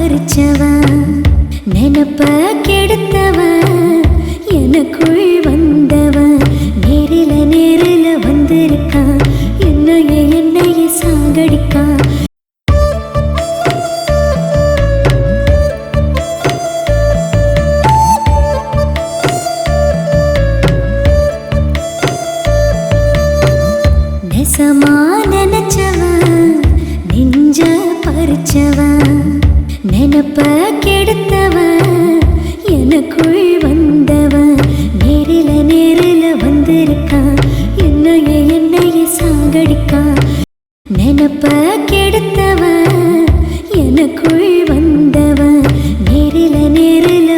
பறிச்சவன் நினப்ப கெடுத்தவன் எனக்குள் வந்தவன் நேரில வந்திருக்கான் என்னைய சாகடிக்கான் நெசமா நினைச்சவன் நெஞ்ச பறிச்சவன் நினப்ப கெடுத்தவன் எனக்குள் வந்தவன் நேரில வந்திருக்கான் என்னைய சாகடிக்கான் நினப்ப கெடுத்தவன் எனக்குள் வந்தவன் நேரில